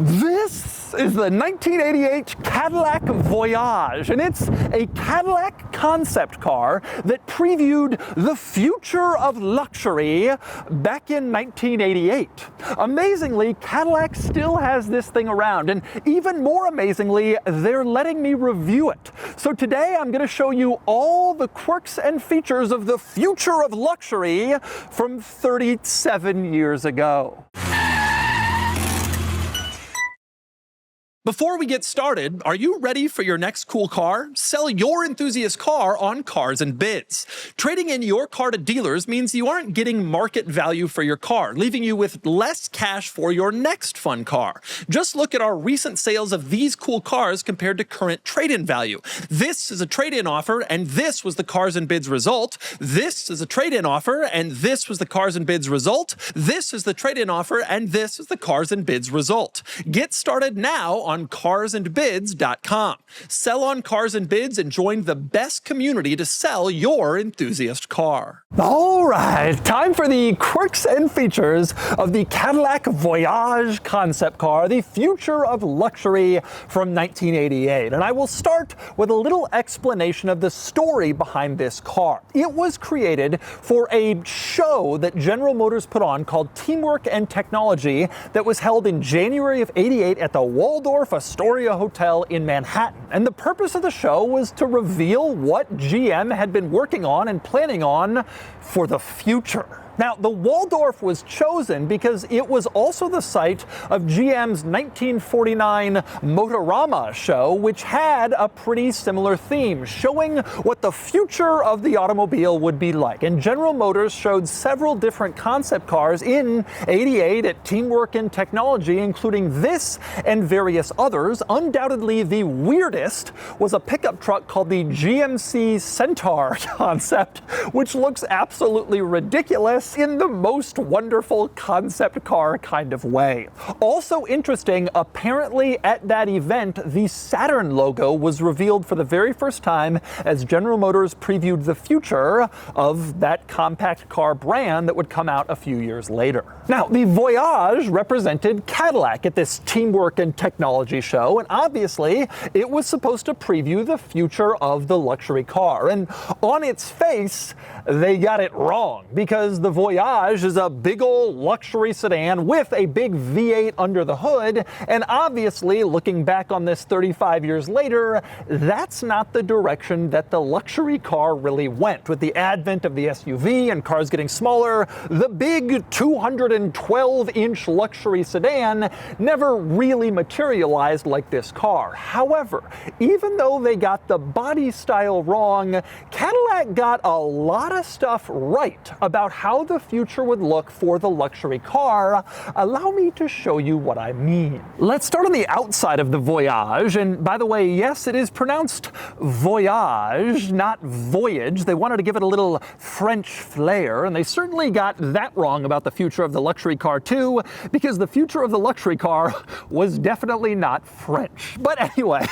This is the 1988 Cadillac Voyage, and it's a Cadillac concept car that previewed the future of luxury back in 1988. Amazingly, Cadillac still has this thing around, and even more amazingly, they're letting me review it. So today I'm going to show you all the quirks and features of the future of luxury from 37 years ago. Before we get started, are you ready for your next cool car? Sell your enthusiast car on Cars and Bids. Trading in your car to dealers means you aren't getting market value for your car, leaving you with less cash for your next fun car. Just look at our recent sales of these cool cars compared to current trade-in value. This is a trade-in offer, and this was the Cars and Bids result. This is a trade-in offer, and this was the Cars and Bids result. This is the trade-in offer, and this is the Cars and Bids result. Get started now on carsandbids.com. Sell on Cars and Bids and join the best community to sell your enthusiast car. All right, time for the quirks and features of the Cadillac Voyage concept car, the future of luxury from 1988. And I will start with a little explanation of the story behind this car. It was created for a show that General Motors put on called Teamwork and Technology that was held in January of '88 at the Waldorf Astoria Hotel in Manhattan. And the purpose of the show was to reveal what GM had been working on and planning on for the future. Now, the Waldorf was chosen because it was also the site of GM's 1949 Motorama show, which had a pretty similar theme, showing what the future of the automobile would be like. And General Motors showed several different concept cars in '88 at Teamwork and Technology, including this and various others. Undoubtedly, the weirdest was a pickup truck called the GMC Centaur concept, which looks absolutely ridiculous in the most wonderful concept car kind of way. Also interesting, apparently at that event, the Saturn logo was revealed for the very first time as General Motors previewed the future of that compact car brand that would come out a few years later. Now, the Voyage represented Cadillac at this Teamwork and Technology show, and obviously it was supposed to preview the future of the luxury car. And on its face, they got it wrong, because the Voyage is a big old luxury sedan with a big V8 under the hood, and obviously, looking back on this 35 years later, that's not the direction that the luxury car really went. With the advent of the SUV and cars getting smaller, the big 212-inch luxury sedan never really materialized like this car. However, even though they got the body style wrong, Cadillac got a lot of stuff right about how the future would look for the luxury car. Allow me to show you what I mean. Let's start on the outside of the Voyage, and by the way, yes, it is pronounced Voyage, not Voyage. They wanted to give it a little French flair, and they certainly got that wrong about the future of the luxury car too, because the future of the luxury car was definitely not French. But anyway,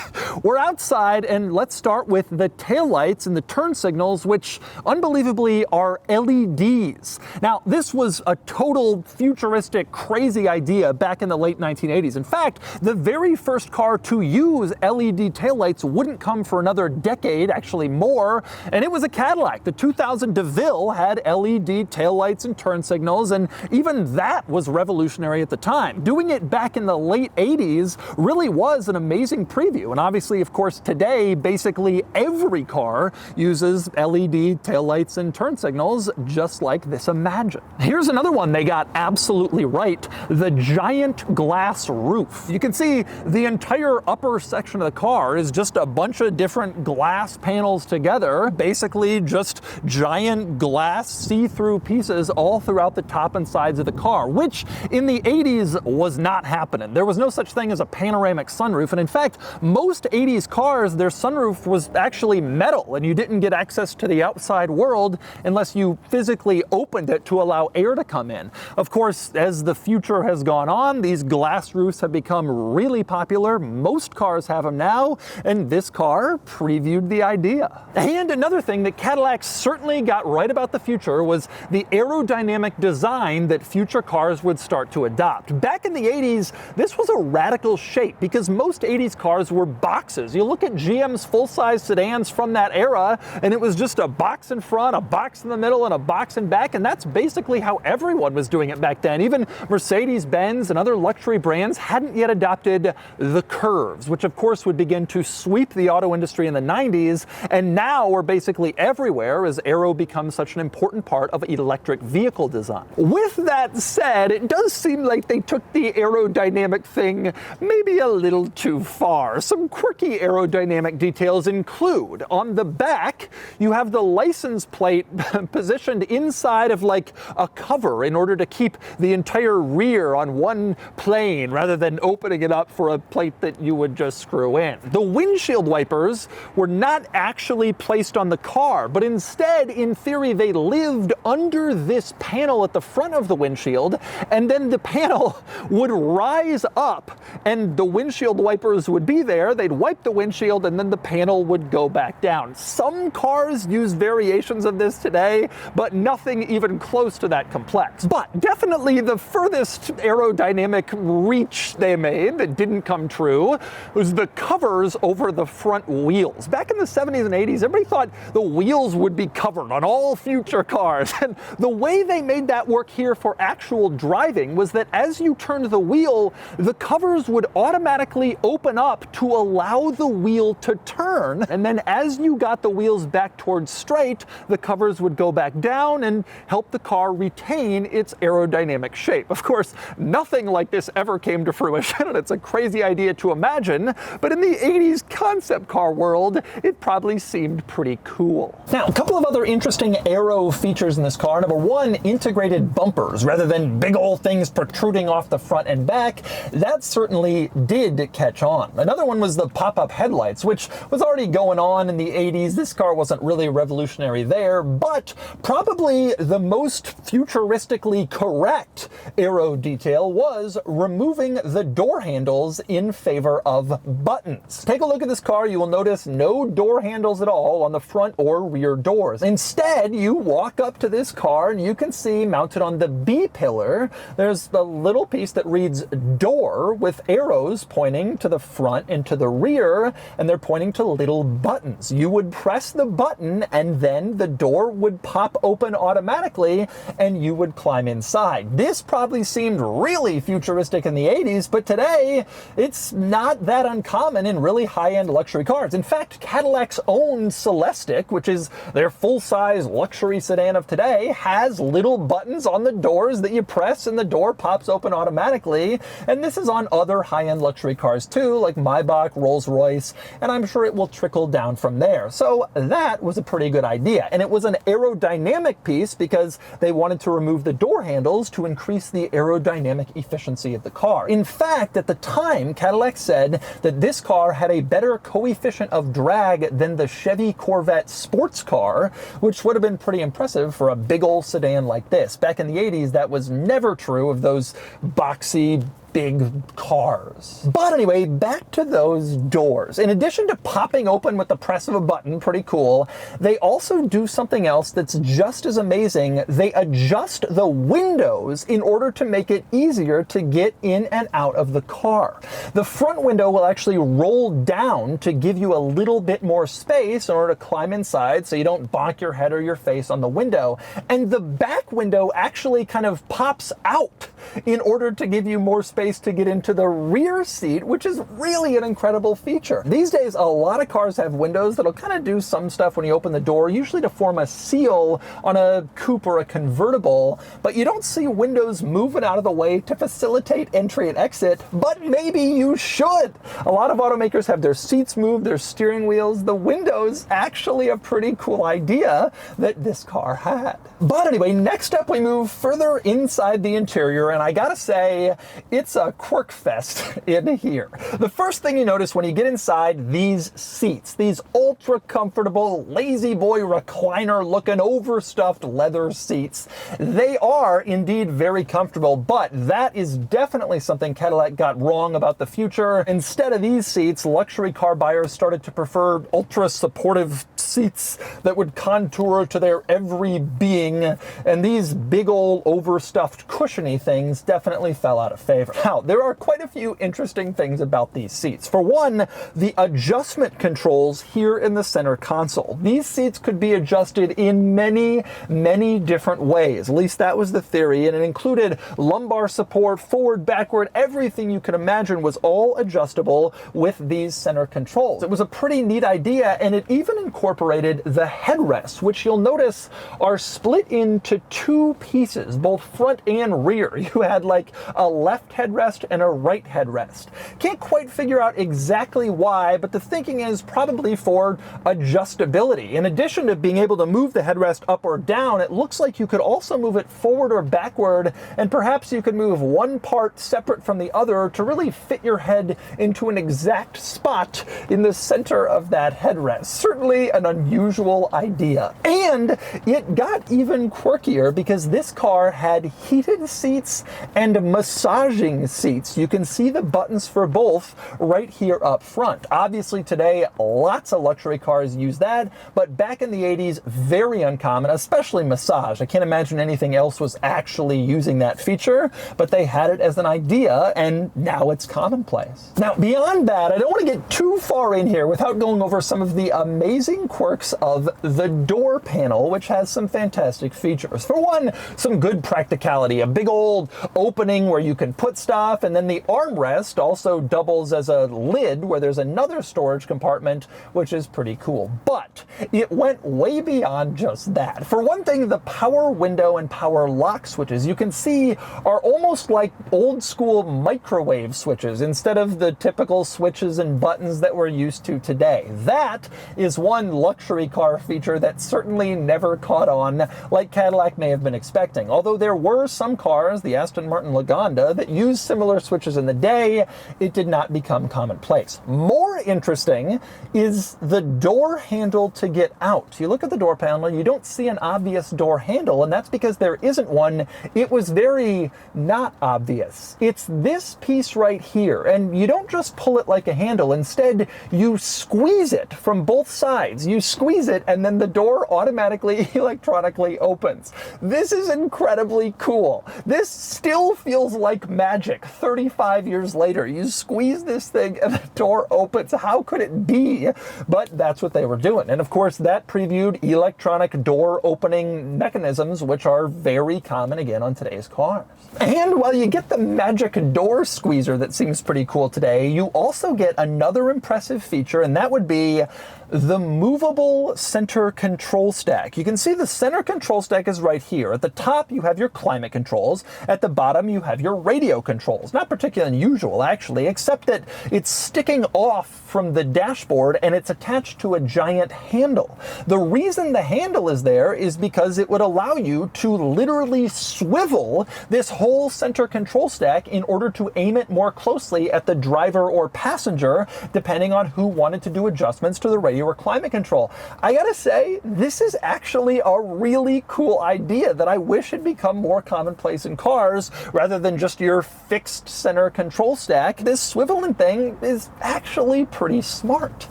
we're outside, and let's start with the taillights and the turn signals, which unbelievably are LEDs. Now, this was a total futuristic, crazy idea back in the late 1980s. In fact, the very first car to use LED taillights wouldn't come for another decade, actually more, and it was a Cadillac. The 2000 DeVille had LED taillights and turn signals, and even that was revolutionary at the time. Doing it back in the late 80s really was an amazing preview, and obviously, of course, today, basically every car uses LED taillights and turn signals, just like this Imagine. Here's another one they got absolutely right, the giant glass roof. You can see the entire upper section of the car is just a bunch of different glass panels together, basically just giant glass see-through pieces all throughout the top and sides of the car, which in the 80s was not happening. There was no such thing as a panoramic sunroof, and in fact, most 80s cars, their sunroof was actually metal, and you didn't get access to the outside world unless you physically opened it to allow air to come in. Of course, as the future has gone on, these glass roofs have become really popular. Most cars have them now, and this car previewed the idea. And another thing that Cadillac certainly got right about the future was the aerodynamic design that future cars would start to adopt. Back in the 80s, this was a radical shape because most 80s cars were boxes. You look at GM's full-size sedans from that era, and it was just a box in front, a box in the middle, and a box in back, and that's basically how everyone was doing it back then. Even Mercedes-Benz and other luxury brands hadn't yet adopted the curves, which of course would begin to sweep the auto industry in the 90s, and now we're basically everywhere as aero becomes such an important part of electric vehicle design. With that said, it does seem like they took the aerodynamic thing maybe a little too far. Some quirky aerodynamic details include, on the back, you have the license plate positioned inside of like a cover in order to keep the entire rear on one plane rather than opening it up for a plate that you would just screw in. The windshield wipers were not actually placed on the car, but instead, in theory, they lived under this panel at the front of the windshield, and then the panel would rise up and the windshield wipers would be there, they'd wipe the windshield, and then the panel would go back down. Some cars use variations of this today, but nothing even close to that complex. But definitely the furthest aerodynamic reach they made that didn't come true was the covers over the front wheels. Back in the 70s and 80s, everybody thought the wheels would be covered on all future cars. And the way they made that work here for actual driving was that as you turned the wheel, the covers would automatically open up to allow the wheel to turn. And then as you got the wheels back towards straight, the covers would go back down and help the car retain its aerodynamic shape. Of course, nothing like this ever came to fruition, and it's a crazy idea to imagine, but in the 80s concept car world, it probably seemed pretty cool. Now, a couple of other interesting aero features in this car. Number one, integrated bumpers rather than big old things protruding off the front and back. That certainly did catch on. Another one was the pop-up headlights, which was already going on in the 80s. This car wasn't really revolutionary there, but probably the most futuristically correct aero detail was removing the door handles in favor of buttons. Take a look at this car. You will notice no door handles at all on the front or rear doors. Instead, you walk up to this car and you can see mounted on the B pillar, there's a little piece that reads door with arrows pointing to the front and to the rear, and they're pointing to little buttons. You would press the button and then the door would pop open automatically and you would climb inside. This probably seemed really futuristic in the 80s, but today it's not that uncommon in really high-end luxury cars. In fact, Cadillac's own Celestiq, which is their full-size luxury sedan of today, has little buttons on the doors that you press and the door pops open automatically. And this is on other high-end luxury cars too, like Maybach, Rolls-Royce, and I'm sure it will trickle down from there. So that was a pretty good idea. And it was an aerodynamic piece because they wanted to remove the door handles to increase the aerodynamic efficiency of the car. In fact, at the time, Cadillac said that this car had a better coefficient of drag than the Chevy Corvette sports car, which would have been pretty impressive for a big old sedan like this. Back in the 80s, that was never true of those boxy, big cars. But anyway, back to those doors. In addition to popping open with the press of a button, pretty cool, they also do something else that's just as amazing. They adjust the windows in order to make it easier to get in and out of the car. The front window will actually roll down to give you a little bit more space in order to climb inside so you don't bonk your head or your face on the window. And the back window actually kind of pops out in order to give you more space to get into the rear seat, which is really an incredible feature. These days, a lot of cars have windows that'll kind of do some stuff when you open the door, usually to form a seal on a coupe or a convertible, but you don't see windows moving out of the way to facilitate entry and exit, but maybe you should. A lot of automakers have their seats moved, their steering wheels. The windows actually a pretty cool idea that this car had. But anyway, next up we move further inside the interior, and I gotta say, it's a Quirkfest in here. The first thing you notice when you get inside these seats, these ultra comfortable, lazy boy recliner looking overstuffed leather seats, they are indeed very comfortable, but that is definitely something Cadillac got wrong about the future. Instead of these seats, luxury car buyers started to prefer ultra supportive seats that would contour to their every being, and these big old overstuffed cushiony things definitely fell out of favor. Now, there are quite a few interesting things about these seats. For one, the adjustment controls here in the center console. These seats could be adjusted in many, many different ways. At least that was the theory, and it included lumbar support, forward, backward, everything you can imagine was all adjustable with these center controls. It was a pretty neat idea, and it even incorporated the headrests, which you'll notice are split into two pieces, both front and rear. You had like a left headrest and a right headrest. Can't quite figure out exactly why, but the thinking is probably for adjustability. In addition to being able to move the headrest up or down, it looks like you could also move it forward or backward, and perhaps you could move one part separate from the other to really fit your head into an exact spot in the center of that headrest. Certainly an unusual idea. And it got even quirkier because this car had heated seats and massaging seats. You can see the buttons for both right here up front. Obviously today, lots of luxury cars use that, but back in the 80s, very uncommon, especially massage. I can't imagine anything else was actually using that feature, but they had it as an idea, and now it's commonplace. Now, beyond that, I don't want to get too far in here without going over some of the amazing quirks of the door panel, which has some fantastic features. For one, some good practicality, a big old opening where you can put stuff, and then the armrest also doubles as a lid where there's another storage compartment, which is pretty cool. But it went way beyond just that. For one thing, the power window and power lock switches you can see are almost like old school microwave switches instead of the typical switches and buttons that we're used to today. That is one luxury car feature that certainly never caught on like Cadillac may have been expecting. Although there were some cars, the Aston Martin Lagonda, that used similar switches in the day, it did not become commonplace. More interesting is the door handle to get out. You look at the door panel, you don't see an obvious door handle, and that's because there isn't one. It was very not obvious. It's this piece right here, and you don't just pull it like a handle. Instead, you squeeze it from both sides. You squeeze it, and then the door automatically electronically opens. This is incredibly cool. This still feels like magic 35 years later. You squeeze this thing and the door opens. How could it be? But that's what they were doing. And of course, that previewed electronic door opening mechanisms, which are very common again on today's cars. And while you get the magic door squeezer that seems pretty cool today, you also get another impressive feature, and that would be the movable center control stack. You can see the center control stack is right here. At the top, you have your climate controls. At the bottom, you have your radio controls. Not particularly unusual, actually, except that it's sticking off from the dashboard and it's attached to a giant handle. The reason the handle is there is because it would allow you to literally swivel this whole center control stack in order to aim it more closely at the driver or passenger, depending on who wanted to do adjustments to the radio or climate control. I gotta say, this is actually a really cool idea that I wish had become more commonplace in cars rather than just your fixed center control stack. This swiveling thing is actually pretty smart.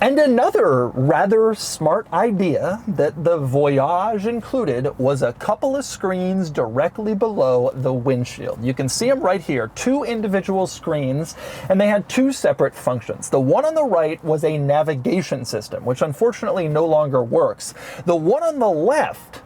And another rather smart idea that the Voyage included was a couple of screens directly below the windshield. You can see them right here, two individual screens, and they had two separate functions. The one on the right was a navigation system, which unfortunately no longer works. The one on the left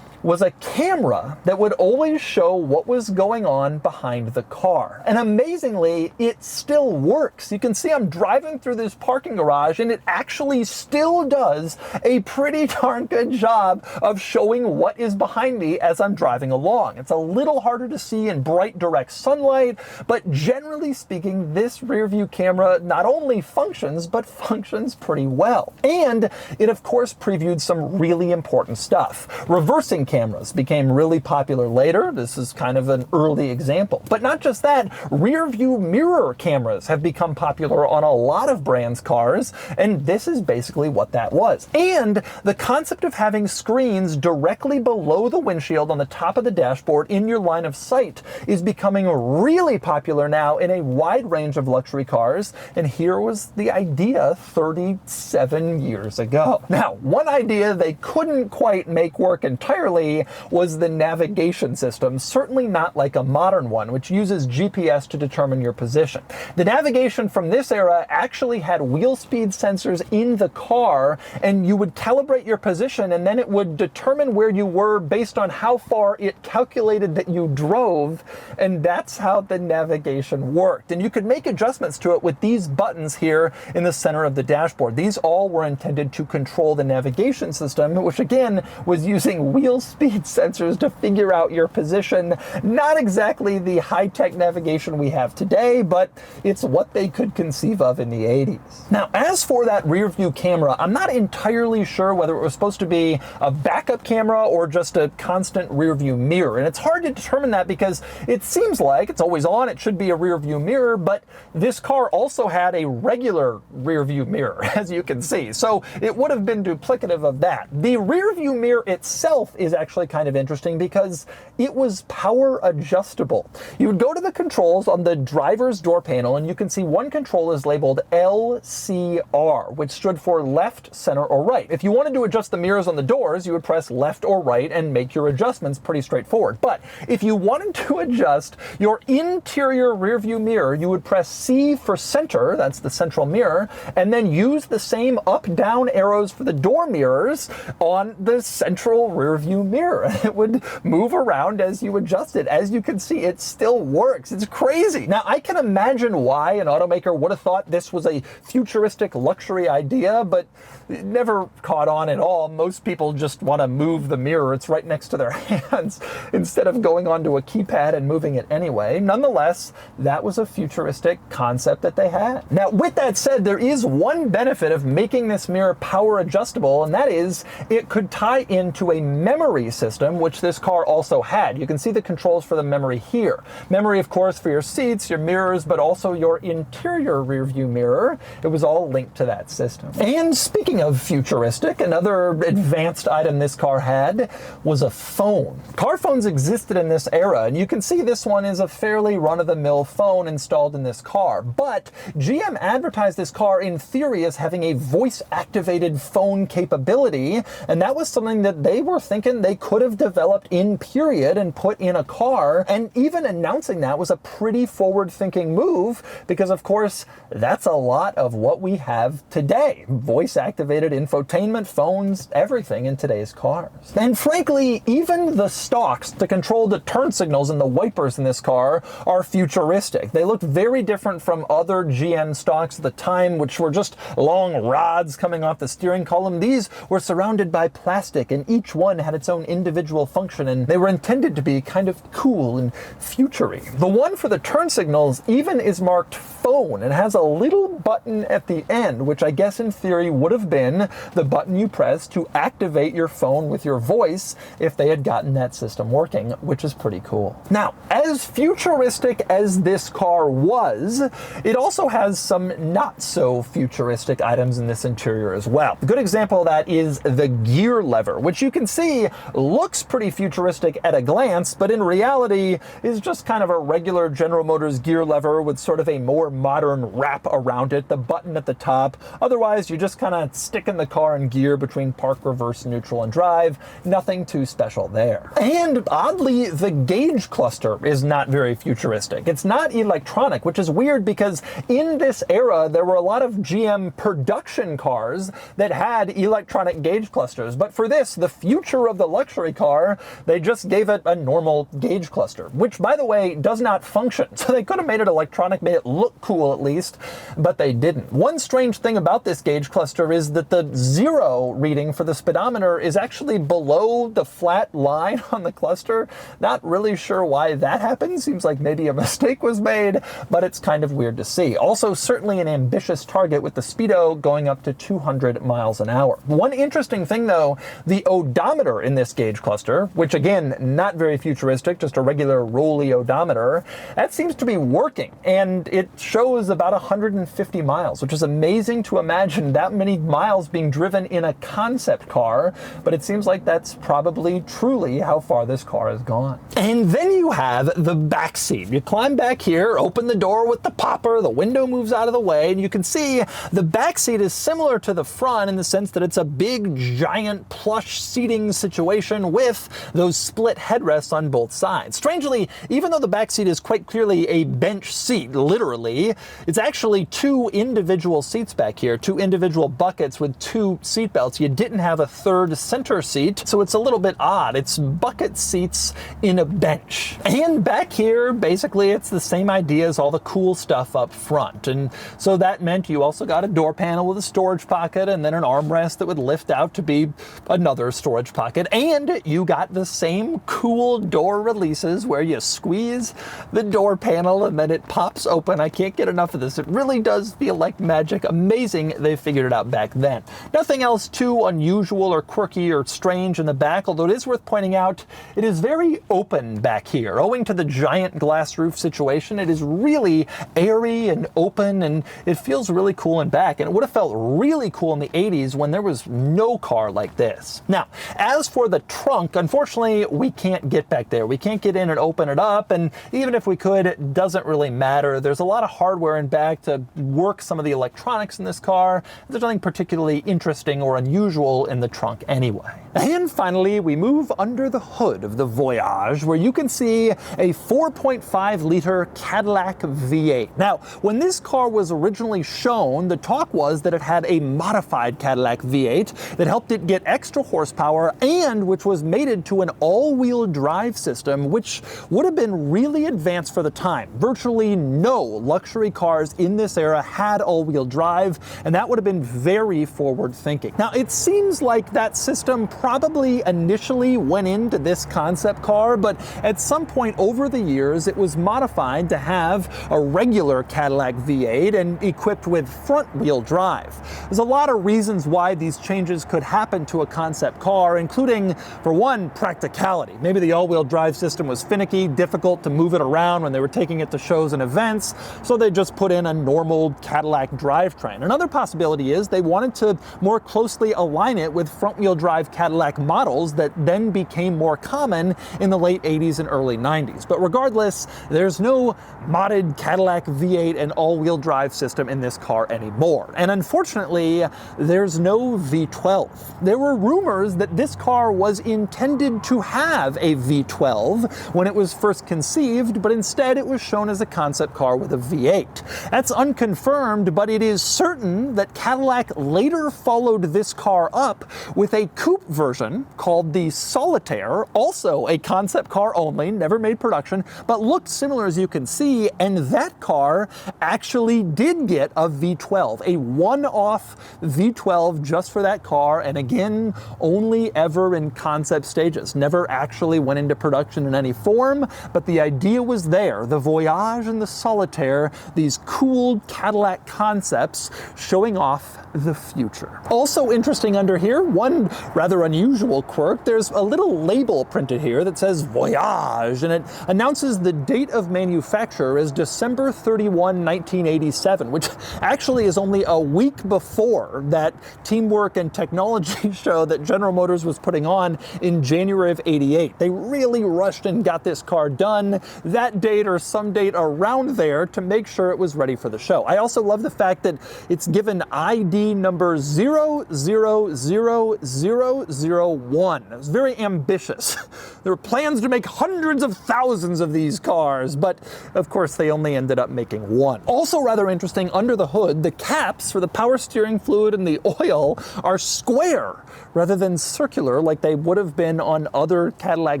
was a camera that would always show what was going on behind the car. And amazingly, it still works. You can see I'm driving through this parking garage and it actually still does a pretty darn good job of showing what is behind me as I'm driving along. It's a little harder to see in bright direct sunlight, but generally speaking, this rear view camera not only functions, but functions pretty well. And it of course previewed some really important stuff. Reversing cameras became really popular later. This is kind of an early example. But not just that, rear view mirror cameras have become popular on a lot of brands' cars, and this is basically what that was. And the concept of having screens directly below the windshield on the top of the dashboard in your line of sight is becoming really popular now in a wide range of luxury cars, and here was the idea 37 years ago. Now, one idea they couldn't quite make work entirely was the navigation system, certainly not like a modern one, which uses GPS to determine your position. The navigation from this era actually had wheel speed sensors in the car, and you would calibrate your position, and then it would determine where you were based on how far it calculated that you drove, and that's how the navigation worked. And you could make adjustments to it with these buttons here in the center of the dashboard. These all were intended to control the navigation system, which again was using wheel speed sensors to figure out your position. Not exactly the high-tech navigation we have today, but it's what they could conceive of in the 80s. Now, as for that rear view camera, I'm not entirely sure whether it was supposed to be a backup camera or just a constant rear view mirror. And it's hard to determine that because it seems like it's always on, it should be a rear view mirror, but this car also had a regular rear view mirror, as you can see. So it would have been duplicative of that. The rear view mirror itself is actually kind of interesting because it was power adjustable. You would go to the controls on the driver's door panel, and you can see one control is labeled LCR, which stood for left, center, or right. If you wanted to adjust the mirrors on the doors, you would press left or right and make your adjustments pretty straightforward. But if you wanted to adjust your interior rear view mirror, you would press C for center, that's the central mirror, and then use the same up-down arrows for the door mirrors on the central rear view mirror. It would move around as you adjust it. As you can see, it still works. It's crazy. Now, I can imagine why an automaker would have thought this was a futuristic luxury idea, but it never caught on at all. Most people just want to move the mirror. It's right next to their hands instead of going onto a keypad and moving it anyway. Nonetheless, that was a futuristic concept that they had. Now, with that said, there is one benefit of making this mirror power adjustable, and that is it could tie into a memory system, which this car also had. You can see the controls for the memory here. Memory, of course, for your seats, your mirrors, but also your interior rear view mirror. It was all linked to that system. And speaking of futuristic, another advanced item this car had was a phone. Car phones existed in this era, and you can see this one is a fairly run-of-the-mill phone installed in this car. But GM advertised this car in theory as having a voice-activated phone capability, and that was something that they were thinking they could have developed in period and put in a car, and even announcing that was a pretty forward-thinking move because, of course, that's a lot of what we have today. Voice-activated infotainment, phones, everything in today's cars. And frankly, even the stalks to control the turn signals and the wipers in this car are futuristic. They look very different from other GM stalks at the time, which were just long rods coming off the steering column. These were surrounded by plastic, and each one had its own individual function, and they were intended to be kind of cool and futury. The one for the turn signals even is marked phone and has a little button at the end, which I guess in theory would have been the button you press to activate your phone with your voice if they had gotten that system working, which is pretty cool. Now, as futuristic as this car was, it also has some not so futuristic items in this interior as well. A good example of that is the gear lever, which you can see looks pretty futuristic at a glance, but in reality is just kind of a regular General Motors gear lever with sort of a more modern wrap around it, the button at the top. Otherwise, you just kind of stick in the car in gear between park, reverse, neutral, and drive. Nothing too special there. And oddly, the gauge cluster is not very futuristic. It's not electronic, which is weird because in this era, there were a lot of GM production cars that had electronic gauge clusters. But for this, the future of the luxury car, they just gave it a normal gauge cluster, which, by the way, does not function. So they could have made it electronic, made it look cool at least, but they didn't. One strange thing about this gauge cluster is that the 0 reading for the speedometer is actually below the flat line on the cluster. Not really sure why that happened. Seems like maybe a mistake was made, but it's kind of weird to see. Also, certainly an ambitious target with the speedo going up to 200 miles an hour. One interesting thing though, the odometer in this gauge cluster, which again, not very futuristic, just a regular rolly odometer, that seems to be working. And it shows about 150 miles, which is amazing to imagine that many miles being driven in a concept car, but it seems like that's probably truly how far this car has gone. And then you have the back seat. You climb back here, open the door with the popper, the window moves out of the way, and you can see the back seat is similar to the front in the sense that it's a big, giant, plush seating situation with those split headrests on both sides. Strangely, even though the back seat is quite clearly a bench seat, literally, it's actually two individual seats back here, two individual buckets with two seat belts. You didn't have a third center seat, so it's a little bit odd. It's bucket seats in a bench. And back here, basically, it's the same idea as all the cool stuff up front. And so that meant you also got a door panel with a storage pocket and then an armrest that would lift out to be another storage pocket. And you got the same cool door releases where you squeeze the door panel and then it pops open. I can't get enough of this. It really does feel like magic. Amazing they figured it out back then. Nothing else too unusual or quirky or strange in the back, although it is worth pointing out it is very open back here. Owing to the giant glass roof situation, it is really airy and open, and it feels really cool in back. And it would have felt really cool in the 80s when there was no car like this. Now, as for the trunk, unfortunately, we can't get back there. We can't get in and open it up, and even if we could, it doesn't really matter. There's a lot of hardware in back to work some of the electronics in this car. There's nothing particularly interesting or unusual in the trunk anyway. And finally, we move under the hood of the Voyage, where you can see a 4.5 liter Cadillac V8. Now, when this car was originally shown, the talk was that it had a modified Cadillac V8 that helped it get extra horsepower and which was mated to an all-wheel drive system, which would have been really advanced for the time. Virtually no luxury cars in this era had all-wheel drive, and that would have been very forward-thinking. Now, it seems like that system probably initially went into this concept car, but at some point over the years, it was modified to have a regular Cadillac V8 and equipped with front-wheel drive. There's a lot of reasons why these changes could happen to a concept car, including, for one, practicality. Maybe the all-wheel drive system was finicky, difficult to move it around when they were taking it to shows and events, so they just put in a normal Cadillac drivetrain. Another possibility is they wanted to more closely align it with front-wheel drive Cadillac models that then became more common in the late 80s and early 90s. But regardless, there's no modded Cadillac V8 and all-wheel drive system in this car anymore. And unfortunately, there's no V12. There were rumors that this car was intended to have a V12 when it was first conceived, but instead it was shown as a concept car with a V8. That's unconfirmed, but it is certain that Cadillac later followed this car up with a coupe version called the Solitaire, also a concept car only, never made production, but looked similar as you can see, and that car actually did get a V12, a one-off V12 just for that car, and again, only ever in concept stages. Never actually went into production in any form, but the idea was there. The Voyage and the Solitaire, these cool Cadillac concepts showing off the future. Also interesting under here, one rather unusual quirk, there's a little label printed here that says Voyage, and it announces the date of manufacture as December 31, 1987, which actually is only a week before that teamwork and technology show that General Motors was putting on in January of '88. They really rushed and got this car done that date or some date around there to make sure it was ready for the show. I also love the fact that it's given ID number 000001. It was very ambitious. There were plans to make hundreds of thousands of these cars, but of course they only ended up making one. Also rather interesting, under the hood, the caps for the power steering fluid and the oil are square rather than circular like they would have been on other Cadillac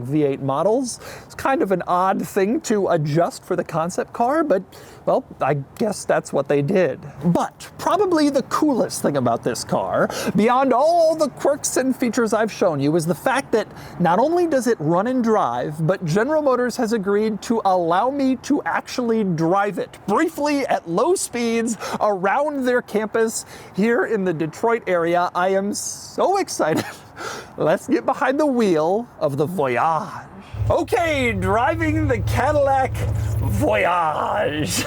V8 models. It's kind of an odd thing to adjust for the concept car, but well, I guess that's what they did. But probably the coolest thing about this car, beyond all the quirks and features I've shown you, is the fact that not only does it run and drive, but General Motors has agreed to allow me to actually drive it briefly at low speeds around their campus here in the Detroit area. I am so excited. Let's get behind the wheel of the Voyage. Okay, driving the Cadillac Voyage.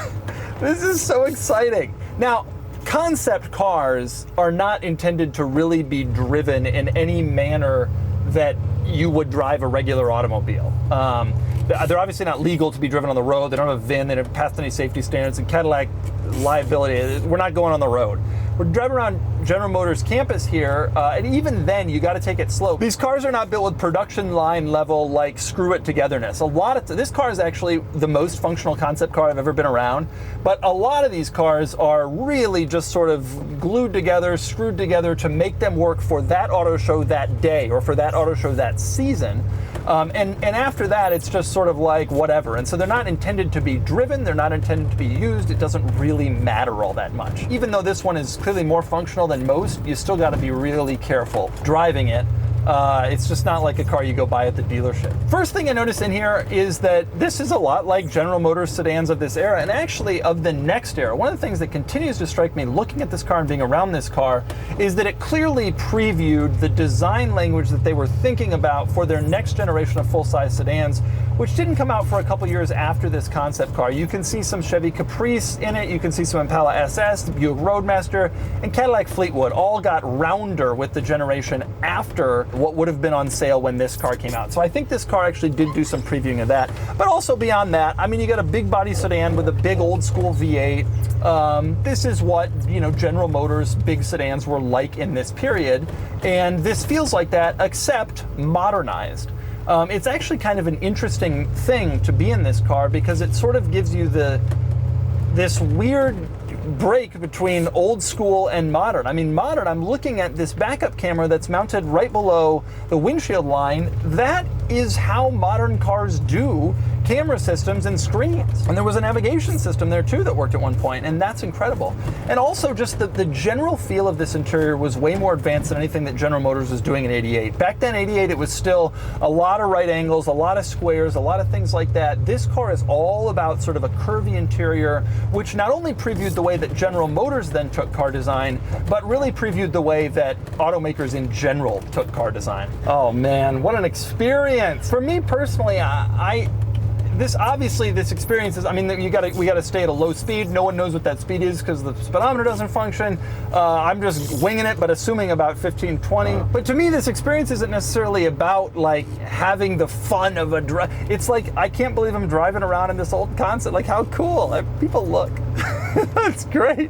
This is so exciting. Now, concept cars are not intended to really be driven in any manner that you would drive a regular automobile. They're obviously not legal to be driven on the road. They don't have a VIN. They don't pass any safety standards. And Cadillac liability, we're not going on the road. We're driving around General Motors campus here, and even then, you got to take it slow. These cars are not built with production line level, like screw it togetherness. This car is actually the most functional concept car I've ever been around, but a lot of these cars are really just sort of glued together, screwed together to make them work for that auto show that day or for that auto show that season. And after that, it's just sort of like whatever. And so they're not intended to be driven. They're not intended to be used. It doesn't really matter all that much. Even though this one is clearly more functional than most, you still got to be really careful driving it. It's just not like a car you go buy at the dealership. First thing I notice in here is that this is a lot like General Motors sedans of this era, and actually of the next era. One of the things that continues to strike me looking at this car and being around this car is that it clearly previewed the design language that they were thinking about for their next generation of full-size sedans, which didn't come out for a couple years after this concept car. You can see some Chevy Caprice in it, you can see some Impala SS, the Buick Roadmaster, and Cadillac Fleetwood all got rounder with the generation after what would have been on sale when this car came out. So I think this car actually did do some previewing of that. But also beyond that, I mean, you got a big body sedan with a big old school V8. This is what, General Motors big sedans were like in this period. And this feels like that, except modernized. It's actually kind of an interesting thing to be in this car because it sort of gives you this weird break between old school and modern. I mean, modern, I'm looking at this backup camera that's mounted right below the windshield line. That is how modern cars do camera systems and screens. And there was a navigation system there too that worked at one point, and that's incredible. And also just the general feel of this interior was way more advanced than anything that General Motors was doing in '88. Back then, '88, it was still a lot of right angles, a lot of squares, a lot of things like that. This car is all about sort of a curvy interior, which not only previewed the way that General Motors then took car design, but really previewed the way that automakers in general took car design. Oh man, what an experience. For me personally, this experience is, I mean, we gotta stay at a low speed. No one knows what that speed is because the speedometer doesn't function. I'm just winging it, but assuming about 15, 20. But to me, this experience isn't necessarily about like having the fun of a drive. It's like, I can't believe I'm driving around in this old concept. Like, how cool people look. That's great.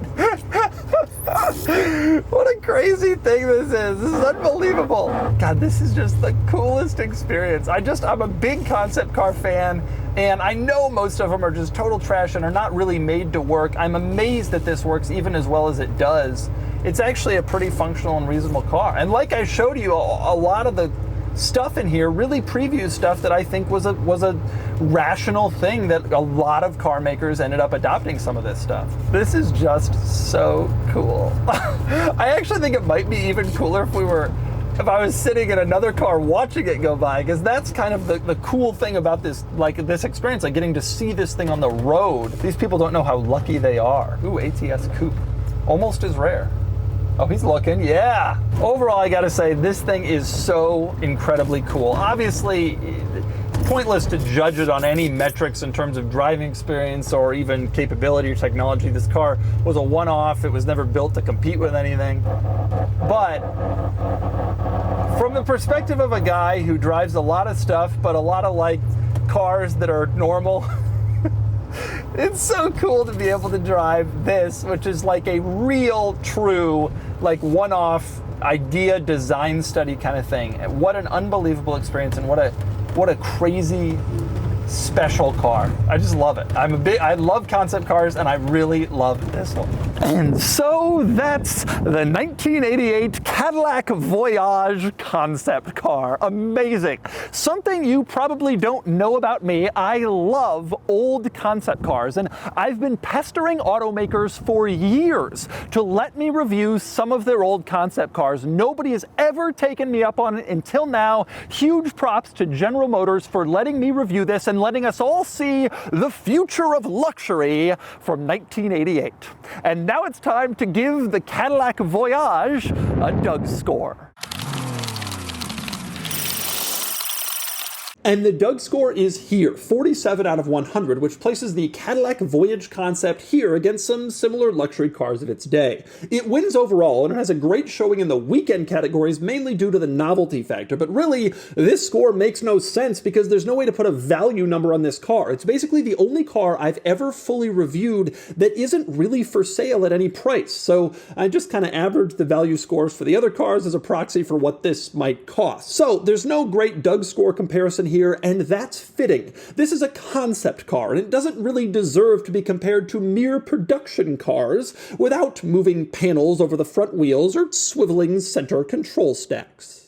What a crazy thing this is. This is unbelievable. God, this is just the coolest experience. I'm a big concept car fan, and I know most of them are just total trash and are not really made to work. I'm amazed that this works even as well as it does. It's actually a pretty functional and reasonable car. And like I showed you, a lot of the stuff in here really previews stuff that I think was a rational thing that a lot of car makers ended up adopting some of this stuff. This is just so cool. I actually think it might be even cooler if I was sitting in another car watching it go by, because that's kind of the cool thing about this experience, like getting to see this thing on the road. These people don't know how lucky they are. Ooh, ATS Coupe, almost as rare. Oh, he's looking, yeah. Overall, I gotta say, this thing is so incredibly cool. Obviously, pointless to judge it on any metrics in terms of driving experience or even capability or technology. This car was a one-off. It was never built to compete with anything. But from the perspective of a guy who drives a lot of stuff, but a lot of like cars that are normal, it's so cool to be able to drive this, which is like a real, true, like one-off idea design study kind of thing. What an unbelievable experience, and what a crazy special car. I just love it. I love concept cars, and I really love this one. And so that's the 1988 Cadillac Voyage concept car. Amazing. Something you probably don't know about me, I love old concept cars, and I've been pestering automakers for years to let me review some of their old concept cars. Nobody has ever taken me up on it until now. Huge props to General Motors for letting me review this and letting us all see the future of luxury from 1988. And now it's time to give the Cadillac Voyage a DougScore. And the DougScore is here, 47 out of 100, which places the Cadillac Voyage concept here against some similar luxury cars of its day. It wins overall, and it has a great showing in the weekend categories, mainly due to the novelty factor. But really, this score makes no sense because there's no way to put a value number on this car. It's basically the only car I've ever fully reviewed that isn't really for sale at any price. So I just kind of averaged the value scores for the other cars as a proxy for what this might cost. So there's no great DougScore comparison here, and that's fitting. This is a concept car, and it doesn't really deserve to be compared to mere production cars without moving panels over the front wheels or swiveling center control stacks.